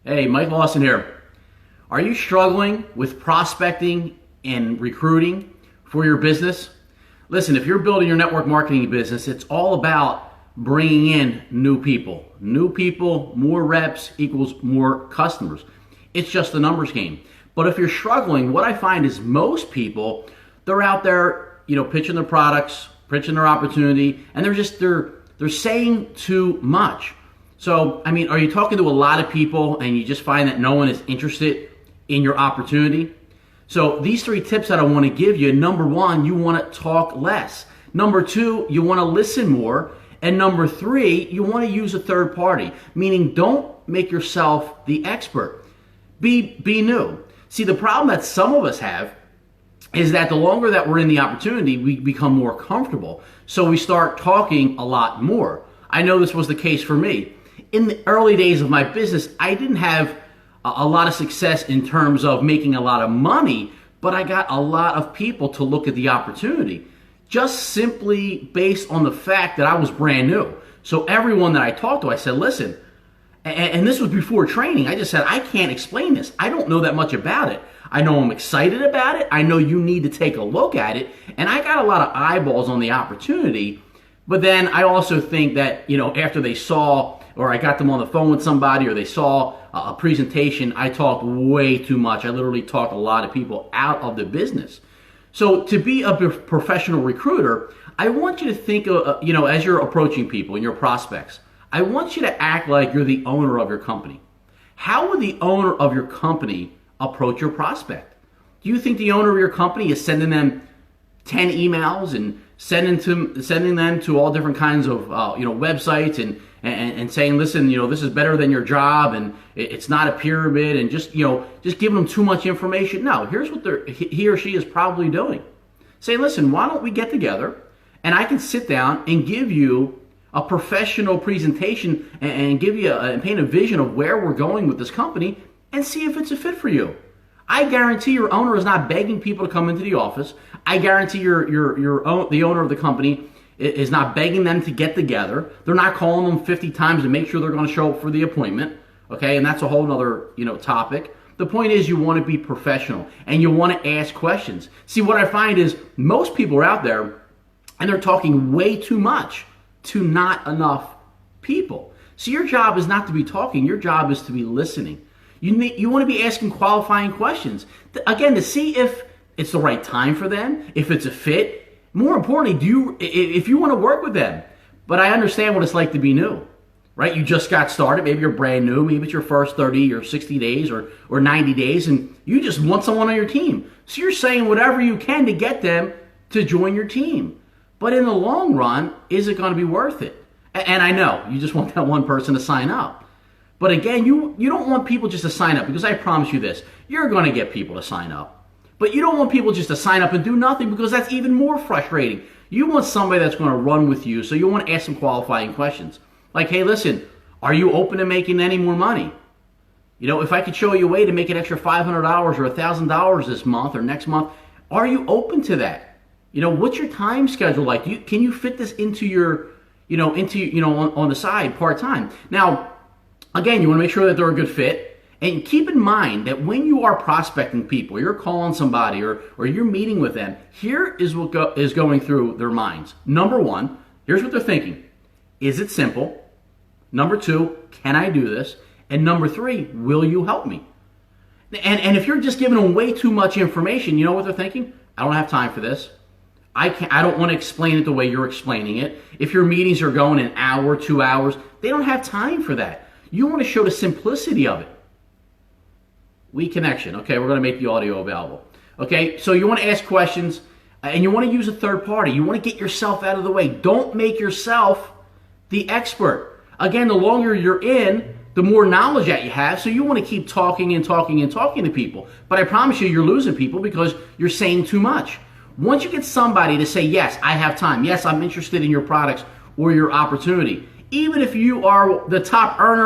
Hey, Mike Lawson here. Are you struggling with prospecting and recruiting for your business? Listen, if you're building your network marketing business, it's all about bringing in new people. New people, more reps equals more customers. It's just a numbers game. But if you're struggling, what I find is most people, they're out there, pitching their products, pitching their opportunity, and they're saying too much. So, are you talking to a lot of people and you just find that no one is interested in your opportunity? So these 3 tips that I want to give you: number 1, you want to talk less. Number 2, you want to listen more. And number 3, you want to use a third party, meaning don't make yourself the expert. Be new. See, the problem that some of us have is that the longer that we're in the opportunity, we become more comfortable. So we start talking a lot more. I know this was the case for me. In the early days of my business, I didn't have a lot of success in terms of making a lot of money, but I got a lot of people to look at the opportunity, just simply based on the fact that I was brand new. So everyone that I talked to, I said, listen, and this was before training, I just said, I can't explain this. I don't know that much about it. I know I'm excited about it. I know you need to take a look at it. And I got a lot of eyeballs on the opportunity. But then I also think that, after they saw, or I got them on the phone with somebody, or they saw a presentation, I talked way too much. I literally talked a lot of people out of the business. So to be a professional recruiter, I want you to think, as you're approaching people and your prospects, I want you to act like you're the owner of your company. How would the owner of your company approach your prospect? Do you think the owner of your company is sending them 10 emails and sending them to all different kinds of websites and saying, listen, this is better than your job and it's not a pyramid, and just giving them too much information? No, here's what he or she is probably doing. Say, listen, why don't we get together and I can sit down and give you a professional presentation and give you and paint a vision of where we're going with this company and see if it's a fit for you. I guarantee your owner is not begging people to come into the office. I guarantee the owner of the company is not begging them to get together. They're not calling them 50 times to make sure they're going to show up for the appointment. Okay, and that's a whole other topic. The point is, you want to be professional and you want to ask questions. See, what I find is most people are out there and they're talking way too much to not enough people. So your job is not to be talking. Your job is to be listening. You want to be asking qualifying questions, again, to see if it's the right time for them, if it's a fit. More importantly, if you want to work with them. But I understand what it's like to be new, right? You just got started. Maybe you're brand new. Maybe it's your first 30 or 60 days or 90 days, and you just want someone on your team. So you're saying whatever you can to get them to join your team. But in the long run, is it going to be worth it? And I know you just want that one person to sign up. But again, you don't want people just to sign up, because I promise you this, you're going to get people to sign up. But you don't want people just to sign up and do nothing, because that's even more frustrating. You want somebody that's going to run with you, so you want to ask some qualifying questions. Like, hey, listen, are you open to making any more money? If I could show you a way to make an extra $500 or $1,000 this month or next month, are you open to that? What's your time schedule like? Can you fit this into your, on the side, part-time? Now, again, you want to make sure that they're a good fit. And keep in mind that when you are prospecting people, you're calling somebody or you're meeting with them, here is what is going through their minds. Number 1, here's what they're thinking. Is it simple? Number 2, can I do this? And number 3, will you help me? And if you're just giving them way too much information, you know what they're thinking? I don't have time for this. I don't want to explain it the way you're explaining it. If your meetings are going an hour, 2 hours, they don't have time for that. You want to show the simplicity of it. We connection. Okay, we're going to make the audio available. Okay, so you want to ask questions and you want to use a third party. You want to get yourself out of the way. Don't make yourself the expert. Again, the longer you're in, the more knowledge that you have, so you want to keep talking and talking and talking to people. But I promise you, you're losing people because you're saying too much. Once you get somebody to say, yes, I have time, yes, I'm interested in your products or your opportunity, even if you are the top earner